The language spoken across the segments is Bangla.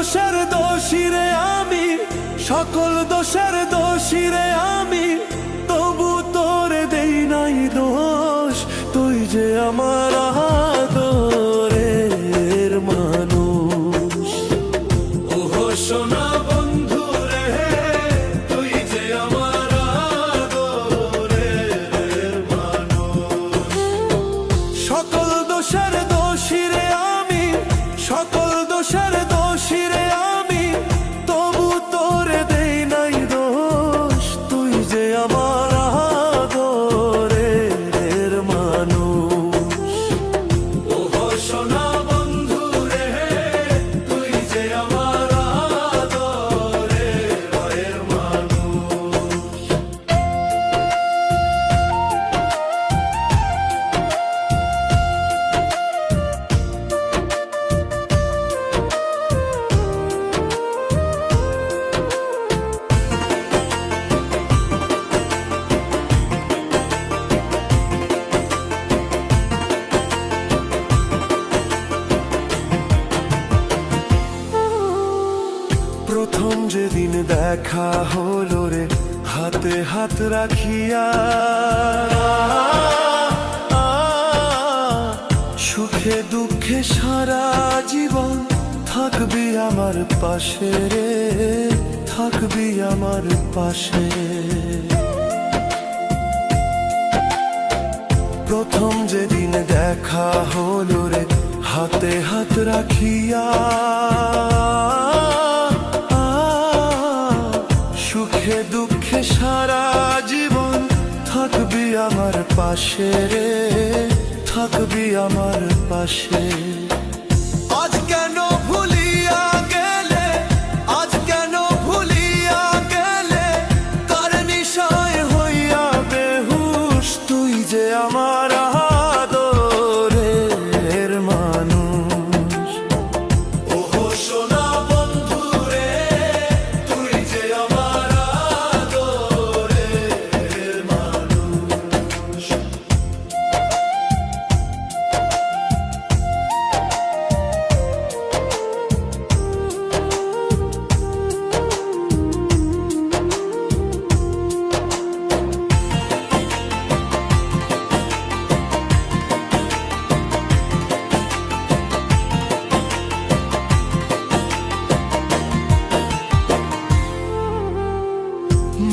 দোষের দোষী রে আমি, সকল দোষের দোষী রে আমি, তবু তোরে দেই নাই দোষ। তুই যে আমার আদরের মানুষ। ওহো সোনা বন্ধু রে, তুই যে আমার আদরের মানুষ। সকল দোষের দোষী রে আমি, সকল দোষের দোষী রে আমি, তবু তোরে দেই নাই দোষ। তুই যে আমার আদরের মানুষ। ওহো সোনা বন্ধু রে, তুই যে আমার আদরের মানুষ। প্রথম যেদিন দেখা হলো রে, হাতে হাত রাখিয়া, সুখে দুঃখে সারা জীবন থাকবি আমার পাশে রে, থাকবি আমার পাশে। প্রথম যেদিন দেখা হলো রে, হাতে হাত রাখিয়া, সুখে দুঃখে সারা জীবন থাকবি আমার পাশে রে, থাকবি আমার পাশে। আজ কেন ভুলিয়া গেলে, আজ কেন ভুলিয়া গেলে, কার নিশায় হইয়া বেহুশ। তুই যে আমার আদরের মানুষ। ওহো সোনা বন্ধু রে, তুই যে আমার আদরের মানুষ।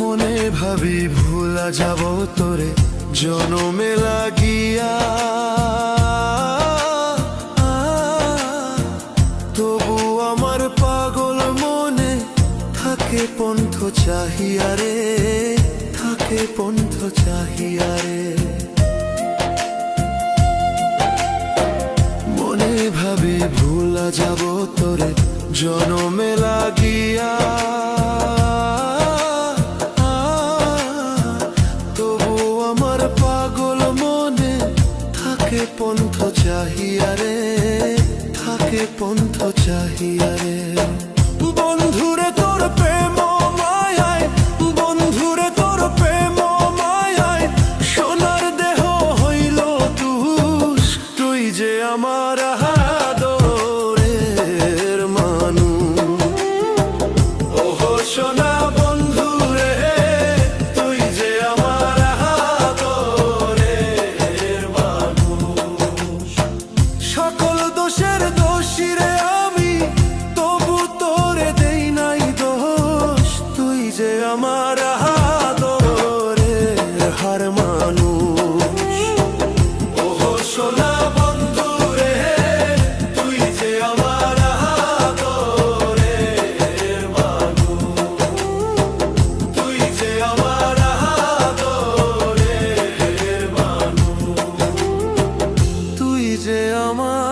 মনে ভাবি ভুলা যাব তোরে জনমে লাগিয়া, তবু আমার পাগল মনে থাকে পন্থ চাহিয়া রে, থাকে পন্থ চাহিয়া রে। মনে ভাবি ভুলা যাব তোরে জনমে লাগিয়া, থাকে পন্থ চাহিয়া রে, থাকে পন্থ চাহিয়া রে। বন্ধুরে তোর প্রেম মায়ায়, বন্ধুরে তোর প্রেম মায়ায়, সোনার দেহ হইল তুষ। তুই যে আমার আদরের মানুষ। ওহো সোনা বন্ধু রে, তুই যে আমার আদরের মানুষ। সকল দোষের দোষী রে আমি, তবু তোরে দেই নাই দোষ। তুই যে আমার আদরের হার মানুষ। ওহো সোনা বন্ধু রে, তুই যে আমার আদরের মানুষ। তুই যে আমার আদরের মানুষ। তুই যে আমার